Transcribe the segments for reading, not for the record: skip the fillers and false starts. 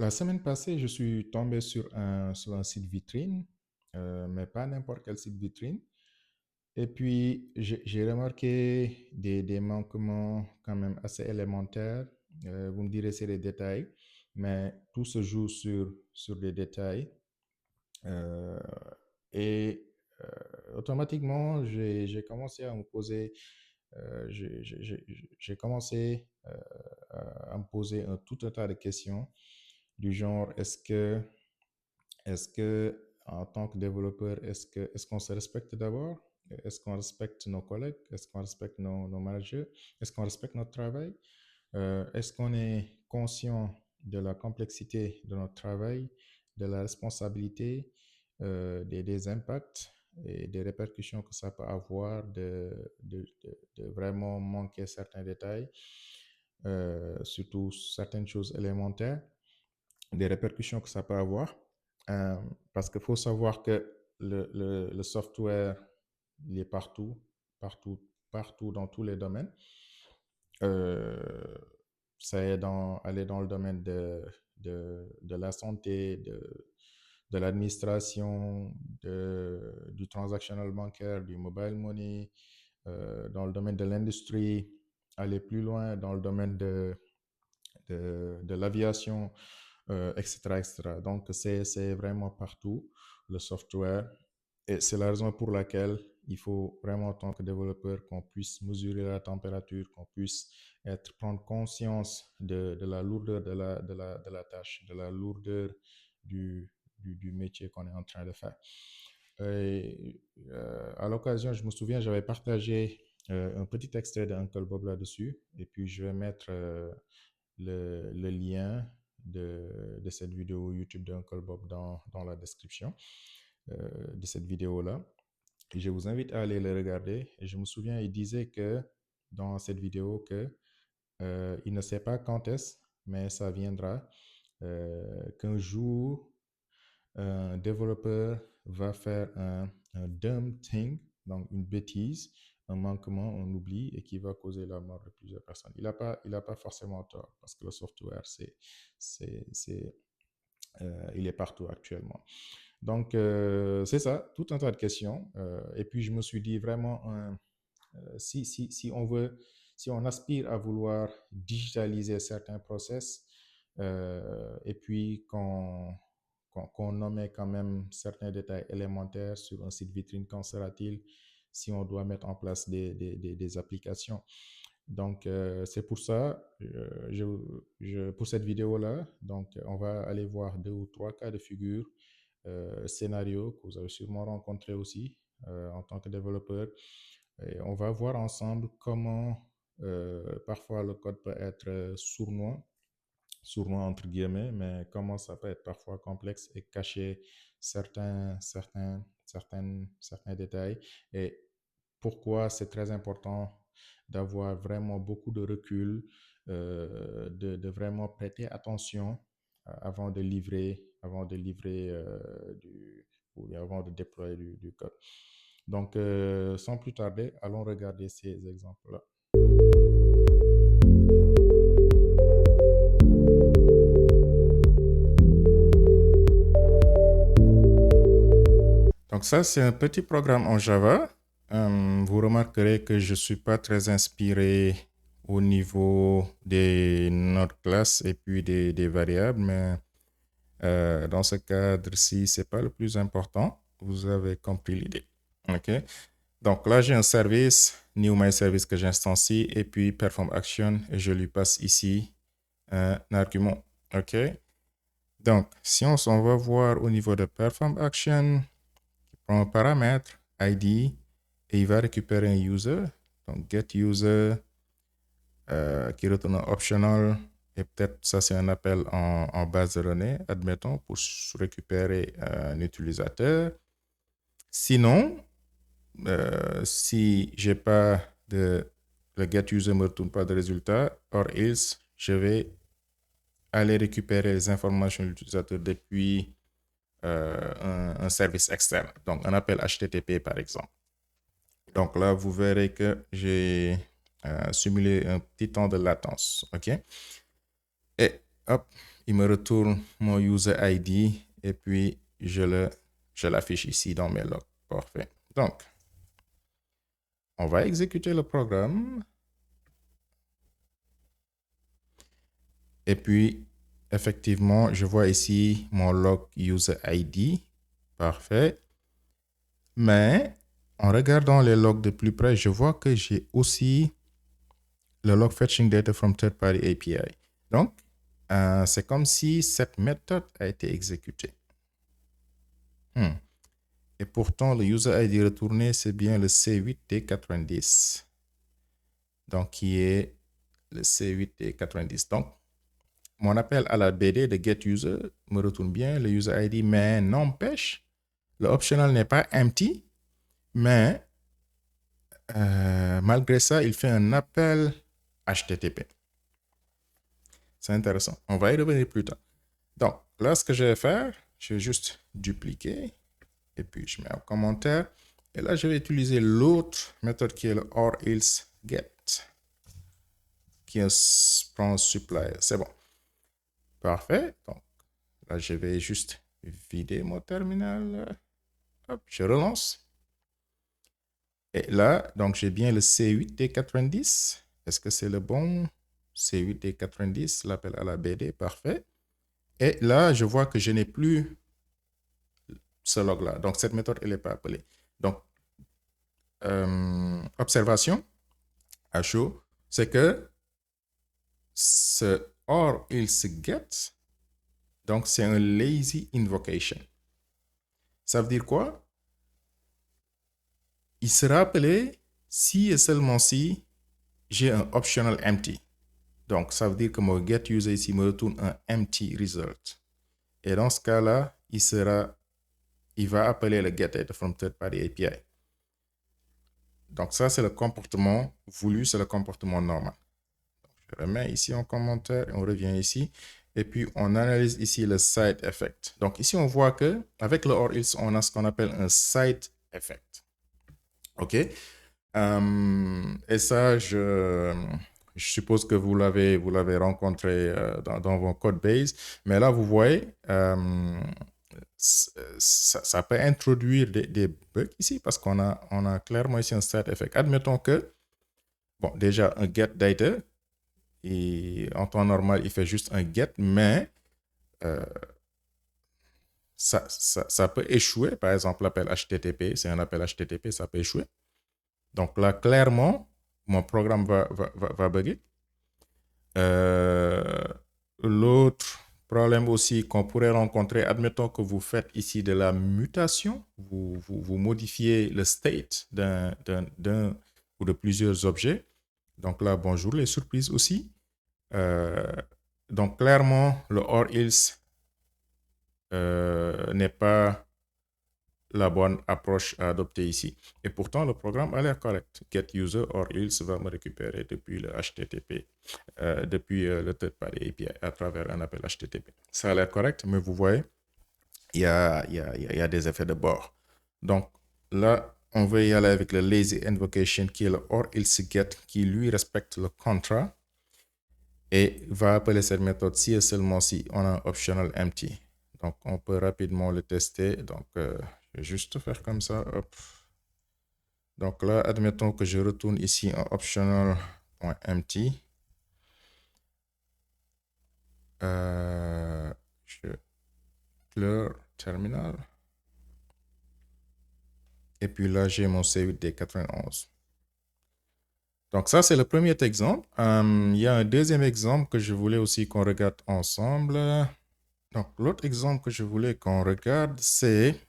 La semaine passée, je suis tombé sur un site vitrine, mais pas n'importe quel site vitrine. Et puis, j'ai remarqué des manquements quand même assez élémentaires. Vous me direz, c'est des détails, mais tout se joue sur des détails. Euh, et automatiquement, j'ai commencé à me poser, j'ai commencé à me poser tout un tas de questions du genre, est-ce que, en tant que développeur, est-ce qu'on se respecte d'abord? Est-ce qu'on respecte nos collègues? Est-ce qu'on respecte nos managers? Est-ce qu'on respecte notre travail? Est-ce qu'on est conscient de la complexité de notre travail, de la responsabilité, des impacts et des répercussions que ça peut avoir de vraiment manquer certains détails, surtout certaines choses élémentaires, des répercussions que ça peut avoir. Euh, Parce qu'il faut savoir que le software, il est partout, partout, partout dans tous les domaines. Euh, Ça est aller dans le domaine de la santé, de l'administration, du transactional bancaire, du mobile money, dans le domaine de l'industrie, aller plus loin dans le domaine de l'aviation, etc., etc. Donc, c'est vraiment partout le software. Et c'est la raison pour laquelle il faut vraiment, en tant que développeur, qu'on puisse mesurer la température, qu'on puisse prendre conscience de la lourdeur de la tâche, de la lourdeur du, du métier qu'on est en train de faire. Et, à l'occasion, je me souviens, j'avais partagé un petit extrait d'Uncle Bob là-dessus, et puis je vais mettre le lien de cette vidéo YouTube d'Uncle Bob dans la description de cette vidéo-là. Et je vous invite à aller le regarder. Et je me souviens, il disait que dans cette vidéo que il ne sait pas quand est-ce, mais ça viendra, qu'un jour, un développeur va faire un dumb thing, donc une bêtise, un manquement, un oubli, et qui va causer la mort de plusieurs personnes. Il a pas forcément tort, parce que le software, il est partout actuellement. Donc, c'est ça, tout un tas de questions. Et puis, je me suis dit vraiment, si on veut, si on aspire à vouloir digitaliser certains process, et puis qu'on nommait quand même certains détails élémentaires sur un site vitrine, qu'en sera-t-il si on doit mettre en place des applications? Donc, c'est pour ça, pour cette vidéo-là, donc, on va aller voir 2 ou 3 cas de figure, scénarios que vous avez sûrement rencontrés aussi en tant que développeur. Et on va voir ensemble comment parfois le code peut être sournois entre guillemets, mais comment ça peut être parfois complexe et cacher certains détails, et pourquoi c'est très important d'avoir vraiment beaucoup de recul, de vraiment prêter attention avant de livrer ou bien avant de déployer du code. Donc, sans plus tarder, allons regarder ces exemples-là. Donc ça, c'est un petit programme en Java. Vous remarquerez que je ne suis pas très inspiré au niveau des notes classes et puis des variables, mais dans ce cadre-ci, ce n'est pas le plus important. Vous avez compris l'idée. OK? Donc là, j'ai un service, new my service que j'instancie, et puis perform action, et je lui passe ici un argument. OK? Donc, si on s'en va voir au niveau de perform action, prend un paramètre, ID, et il va récupérer un user. Donc, get user, qui retourne un optional, et peut-être ça, c'est un appel en base de données, admettons, pour récupérer un utilisateur. Sinon, si j'ai pas le get user ne me retourne pas de résultat, or else, je vais aller récupérer les informations de l'utilisateur depuis un service externe, donc un appel HTTP par exemple. Donc là, vous verrez que j'ai simulé un petit temps de latence. OK? Et hop, il me retourne mon user ID et puis je l'affiche ici dans mes logs. Parfait. Donc, on va exécuter le programme. Et puis, effectivement, je vois ici mon log user ID. Parfait. Mais en regardant les logs de plus près, je vois que j'ai aussi le log fetching data from third-party API. Donc, c'est comme si cette méthode a été exécutée. Et pourtant, le user ID retourné, c'est bien le C8D90. Donc, qui est le C8D90. Donc, mon appel à la BD de getUser me retourne bien le user ID, mais n'empêche, le optional n'est pas empty, mais malgré ça, il fait un appel HTTP. C'est intéressant. On va y revenir plus tard. Donc, là, ce que je vais faire, je vais juste dupliquer et puis je mets un commentaire. Et là, je vais utiliser l'autre méthode qui est le or else get, qui prend supplier. C'est bon. Parfait. Donc, là, je vais juste vider mon terminal. Hop, je relance. Et là, donc, j'ai bien le C8D90. Est-ce que c'est le bon C8D90, l'appel à la BD? Parfait. Et là, je vois que je n'ai plus ce log-là. Donc, cette méthode, elle n'est pas appelée. Donc, observation à chaud, c'est que ce or else get, donc c'est un lazy invocation. Ça veut dire quoi? Il sera appelé si et seulement si j'ai un optional empty. Donc, ça veut dire que mon get user ici me retourne un empty result. Et dans ce cas-là, il va appeler le get data from third party API. Donc, ça, c'est le comportement voulu, c'est le comportement normal. Donc, je remets ici en commentaire et on revient ici. Et puis, on analyse ici le side effect. Donc, ici, on voit que avec le or else, on a ce qu'on appelle un side effect. OK? Et ça, je suppose que vous l'avez rencontré dans vos code base. Mais là, vous voyez, ça peut introduire des bugs ici parce qu'on a clairement ici un side effect. Admettons que, bon, déjà, un get data, et en temps normal, il fait juste un get, mais ça peut échouer. Par exemple, l'appel HTTP, c'est un appel HTTP, ça peut échouer. Donc là, clairement, mon programme va bugger. L'autre problème aussi qu'on pourrait rencontrer, admettons que vous faites ici de la mutation, vous modifiez le state d'un ou de plusieurs objets. Donc là, bonjour les surprises aussi. Donc clairement, le or else n'est pas la bonne approche à adopter ici. Et pourtant, le programme a l'air correct. Get user or else va me récupérer depuis le HTTP, depuis le third-party API à travers un appel HTTP. Ça a l'air correct, mais vous voyez, il y a des effets de bord. Donc là, on va y aller avec le lazy invocation qui est le or else get qui lui respecte le contrat et va appeler cette méthode si et seulement si on a un optional empty. Donc, on peut rapidement le tester. Donc, je vais juste faire comme ça. Hop. Donc là, admettons que je retourne ici en optional.empty. Je clear terminal. Et puis là, j'ai mon C8D91. Donc ça, c'est le premier exemple. Il y a un deuxième exemple que je voulais aussi qu'on regarde ensemble. Donc, l'autre exemple que je voulais qu'on regarde, c'est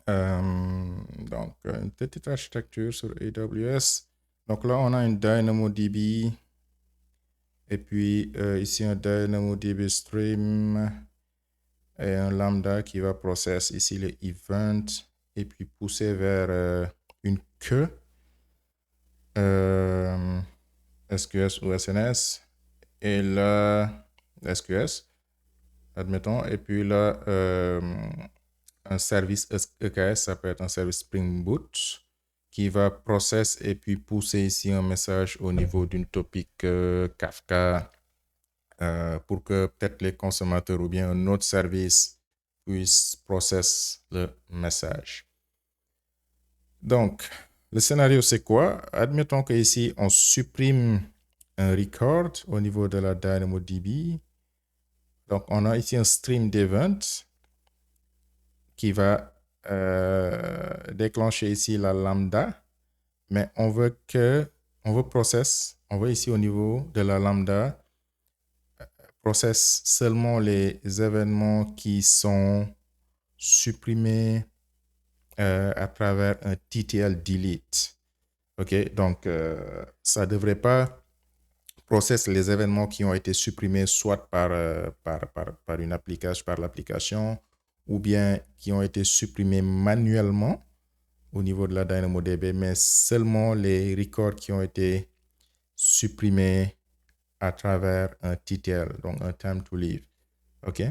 donc une petite architecture sur AWS. Donc là, on a une DynamoDB et puis ici un DynamoDB stream et un lambda qui va processer ici les events et puis pousser vers une queue SQS ou SNS et là SQS, admettons, et puis là un service EKS, ça peut être un service Spring Boot qui va processer et puis pousser ici un message au niveau d'une topic Kafka pour que peut-être les consommateurs ou bien un autre service puisse processer le message. Donc, le scénario, c'est quoi? Admettons qu'ici, on supprime un record au niveau de la DynamoDB. Donc, on a ici un stream d'event qui va déclencher ici la lambda, mais on veut ici au niveau de la lambda, processe seulement les événements qui sont supprimés à travers un TTL delete. OK, donc ça ne devrait pas processer les événements qui ont été supprimés soit par une application, par l'application, ou bien qui ont été supprimés manuellement au niveau de la DynamoDB, mais seulement les records qui ont été supprimés à travers un TTL, donc un time to leave. OK?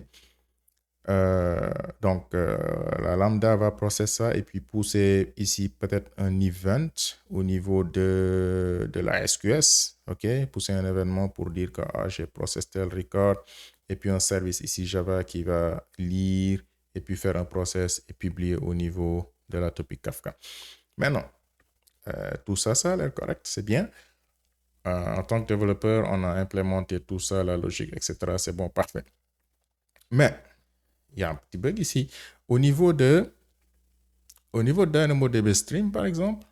Donc, la lambda va processer ça et puis pousser ici peut-être un event au niveau de la SQS. OK? Pousser un événement pour dire que j'ai processé tel record et puis un service ici Java qui va lire et puis faire un process et publier au niveau de la topic Kafka. Maintenant, tout ça, ça a l'air correct, c'est bien. En tant que développeur, on a implémenté tout ça, la logique, etc. C'est bon, parfait. Mais, il y a un petit bug ici. Au niveau de DynamoDB Stream, par exemple,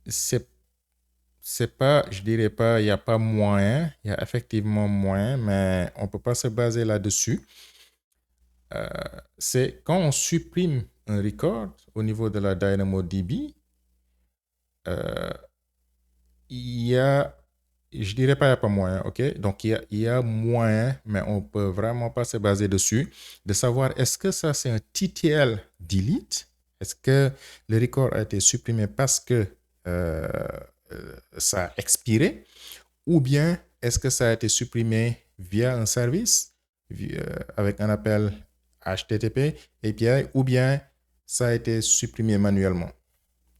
c'est pas, je dirais pas, il n'y a pas moyen, il y a effectivement moyen, mais on ne peut pas se baser là-dessus. C'est quand on supprime un record au niveau de la DynamoDB, il y a, je dirais pas il n'y a pas moyen, ok? Donc il y a moyen, mais on peut vraiment pas se baser dessus, de savoir est-ce que ça c'est un TTL delete? Est-ce que le record a été supprimé parce que ça a expiré? Ou bien est-ce que ça a été supprimé via un service, avec un appel HTTP, API, ou bien ça a été supprimé manuellement?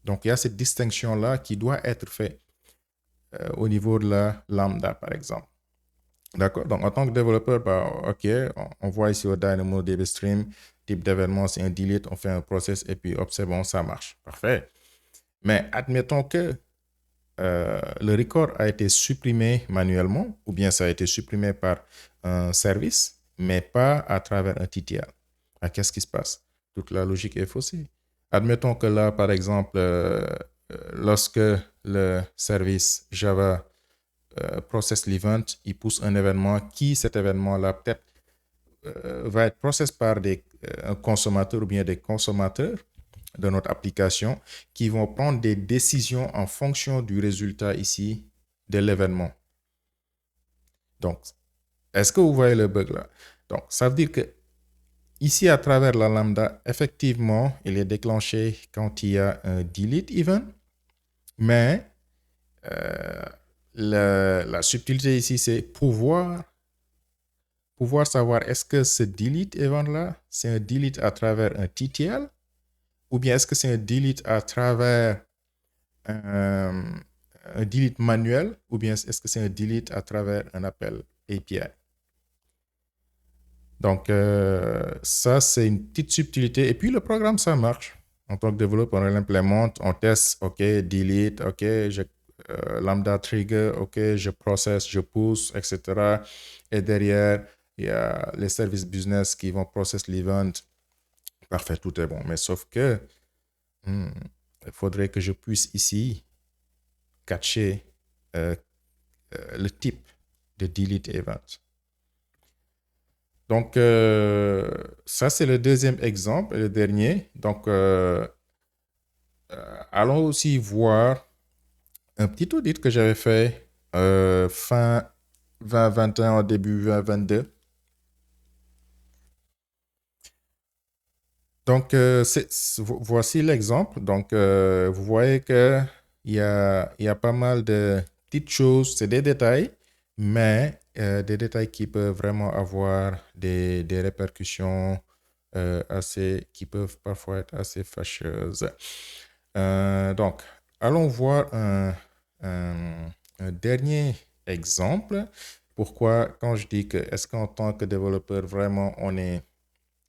Donc il y a cette distinction-là qui doit être faite au niveau de la lambda, par exemple. D'accord? Donc, en tant que développeur, OK, on voit ici au DynamoDB Stream, type d'événement, c'est un delete, on fait un process et puis hop, c'est bon, ça marche. Parfait. Mais admettons que le record a été supprimé manuellement ou bien ça a été supprimé par un service, mais pas à travers un TTL. Qu'est-ce qui se passe? Toute la logique est faussée. Admettons que là, par exemple, lorsque le service Java process l'event, il pousse un événement qui, cet événement-là, peut-être va être processé par un consommateur ou bien des consommateurs de notre application qui vont prendre des décisions en fonction du résultat ici de l'événement. Donc, est-ce que vous voyez le bug là? Donc, ça veut dire que ici, à travers la lambda, effectivement, il est déclenché quand il y a un delete event, mais la subtilité ici, c'est pouvoir savoir est-ce que ce delete event-là, c'est un delete à travers un TTL ou bien est-ce que c'est un delete à travers un delete manuel ou bien est-ce que c'est un delete à travers un appel API. Donc, ça, c'est une petite subtilité. Et puis, le programme, ça marche. En tant que développeur, on l'implémente, on teste, OK, delete, OK, lambda trigger, OK, je process, je pousse, etc. Et derrière, il y a les services business qui vont process l'event. Parfait, tout est bon. Mais sauf que, il faudrait que je puisse ici catcher le type de delete event. Donc, ça, c'est le deuxième exemple, le dernier. Donc, allons aussi voir un petit audit que j'avais fait fin 2021 au début 2022. Donc, voici l'exemple. Donc, vous voyez qu'il y a pas mal de petites choses, c'est des détails, mais des détails qui peuvent vraiment avoir des répercussions qui peuvent parfois être assez fâcheuses. Donc, allons voir un dernier exemple. Pourquoi, quand je dis que est-ce qu'en tant que développeur, vraiment, on est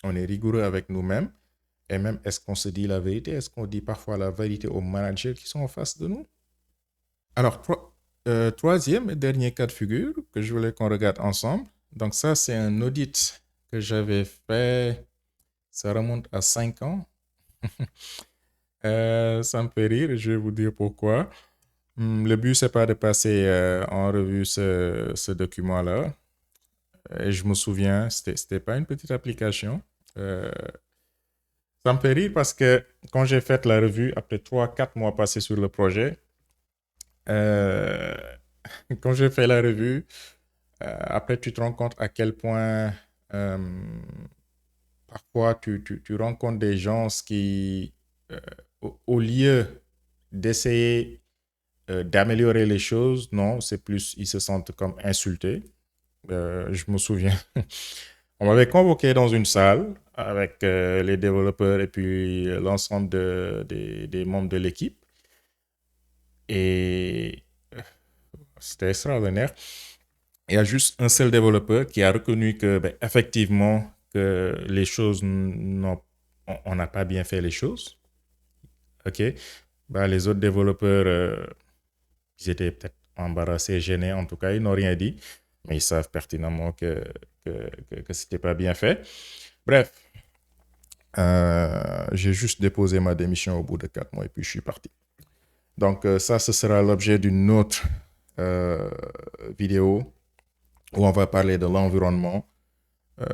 rigoureux avec nous-mêmes et même est-ce qu'on se dit la vérité? Est-ce qu'on dit parfois la vérité aux managers qui sont en face de nous? Alors, troisième et dernier cas de figure que je voulais qu'on regarde ensemble. Donc ça, c'est un audit que j'avais fait, ça remonte à 5 ans. Ça me fait rire et je vais vous dire pourquoi. Le but, c'est pas de passer en revue ce document-là. Et je me souviens, c'était pas une petite application. Euh, Ça me fait rire parce que quand j'ai fait la revue, après 3, 4 mois passés sur le projet, euh, quand j'ai fait la revue, après tu te rends compte à quel point euh, parfois tu rencontres des gens qui, euh, au lieu d'essayer d'améliorer les choses, non, c'est plus, ils se sentent comme insultés. Je me souviens, on m'avait convoqué dans une salle avec les développeurs et puis l'ensemble des membres de l'équipe. Et c'était extraordinaire. Il y a juste un seul développeur qui a reconnu que, ben, effectivement, que les choses n'ont, on n'a pas bien fait les choses. OK? Ben, les autres développeurs, ils étaient peut-être embarrassés, gênés. En tout cas, ils n'ont rien dit. Mais ils savent pertinemment que c'était pas bien fait. Bref, j'ai juste déposé ma démission au bout de 4 mois et puis je suis parti. Donc ça, ce sera l'objet d'une autre euh, vidéo où on va parler de l'environnement. Euh,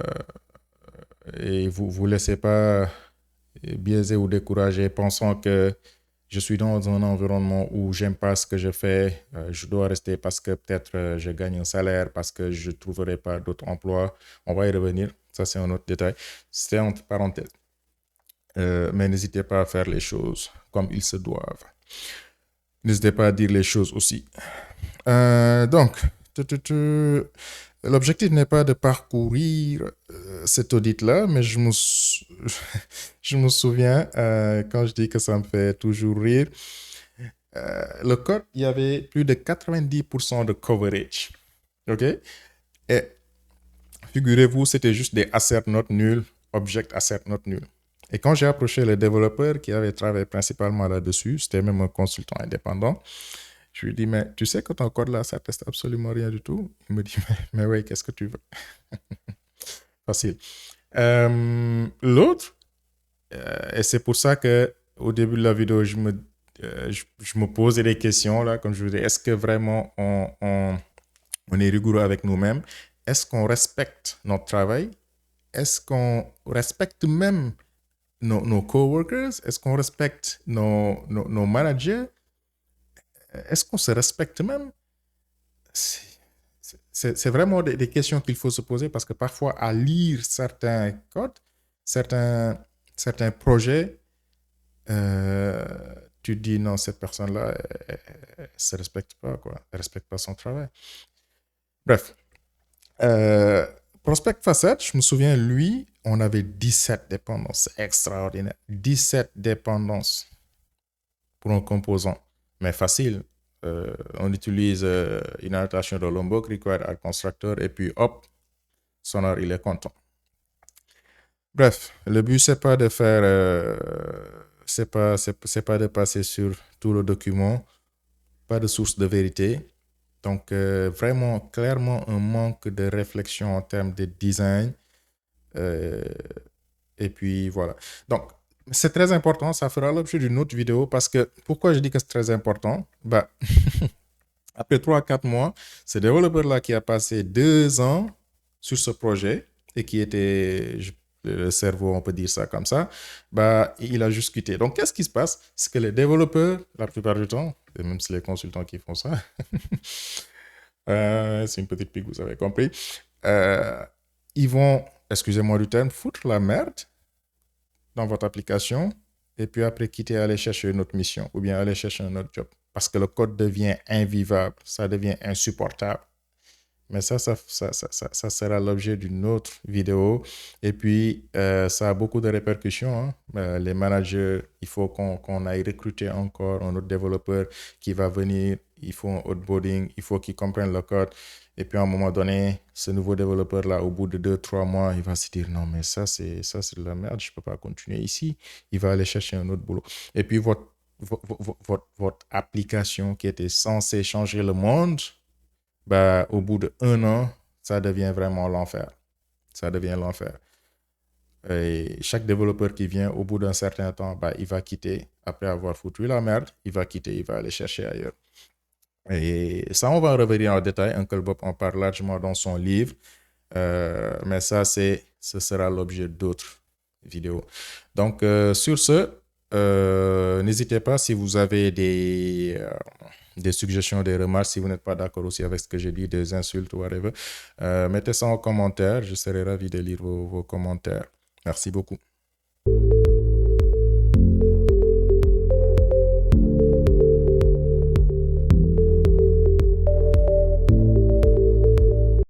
et vous laissez pas biaiser ou décourager pensant que je suis dans un environnement où j'aime pas ce que je fais, je dois rester parce que peut-être je gagne un salaire, parce que je ne trouverai pas d'autres emplois. On va y revenir, ça c'est un autre détail. C'est entre parenthèses. Mais n'hésitez pas à faire les choses comme ils se doivent. N'hésitez pas à dire les choses aussi. Donc, l'objectif n'est pas de parcourir cet audit-là, mais je me souviens, quand je dis que ça me fait toujours rire, le code, il y avait plus de 90% de coverage. OK? Et figurez-vous, c'était juste des assert not nuls, object assert not nuls. Et quand j'ai approché le développeur qui avait travaillé principalement là-dessus, c'était même un consultant indépendant, je lui dis, mais tu sais que ton code là, ça teste absolument rien du tout. Il me dit, mais oui, qu'est-ce que tu veux? Facile. L'autre, et c'est pour ça que au début de la vidéo, je me posais des questions là, comme je vous dis, est-ce que vraiment on est rigoureux avec nous-mêmes? Est-ce qu'on respecte notre travail? Est-ce qu'on respecte même nos coworkers? Est-ce qu'on respecte nos managers? Est-ce qu'on se respecte même? C'est vraiment des questions qu'il faut se poser parce que parfois, à lire certains codes, certains, certains projets, euh, tu te dis non, cette personne-là, elle ne se respecte pas, quoi. Elle ne respecte pas son travail. Bref. Prospect Facade, je me souviens, lui, on avait 17 dépendances. C'est extraordinaire. 17 dépendances pour un composant. Mais facile. On utilise une annotation de Lombok, required art constructor, et puis hop, Sonar, il est content. Bref, le but, c'est pas de faire, c'est pas de passer sur tout le document, pas de source de vérité. Donc, vraiment, clairement, un manque de réflexion en termes de design. Et puis, voilà. Donc, c'est très important. Ça fera l'objet d'une autre vidéo parce que, pourquoi je dis que c'est très important? Bah, après 3 à 4 mois, ce développeur-là qui a passé 2 ans sur ce projet et qui était le cerveau, on peut dire ça comme ça, bah, il a juste quitté. Donc, qu'est-ce qui se passe? C'est que les développeurs, la plupart du temps, et même si les consultants qui font ça, c'est une petite pique, vous avez compris, euh, ils vont, excusez-moi du terme, foutre la merde dans votre application et puis après quitter, aller chercher une autre mission ou bien aller chercher un autre job parce que le code devient invivable, ça devient insupportable. Mais ça sera l'objet d'une autre vidéo. Et puis, ça a beaucoup de répercussions. Hein. Les managers, il faut qu'on aille recruter encore un autre développeur qui va venir. il faut un onboarding, il faut qu'il comprenne le code. Et puis à un moment donné, ce nouveau développeur-là, au bout de 2, 3 mois, il va se dire non, mais ça c'est de la merde, je ne peux pas continuer ici. Il va aller chercher un autre boulot. Et puis votre application qui était censée changer le monde, bah, au bout d'1 an, ça devient vraiment l'enfer. Ça devient l'enfer. Et chaque développeur qui vient, au bout d'un certain temps, bah, il va quitter. Après avoir foutu la merde, il va quitter, il va aller chercher ailleurs. Et ça, on va en revenir en détail. Uncle Bob en parle largement dans son livre. Mais ça, ce sera l'objet d'autres vidéos. Donc, sur ce, n'hésitez pas si vous avez des suggestions, des remarques, si vous n'êtes pas d'accord aussi avec ce que j'ai dit, des insultes ou whatever, mettez ça en commentaire. Je serai ravi de lire vos commentaires. Merci beaucoup.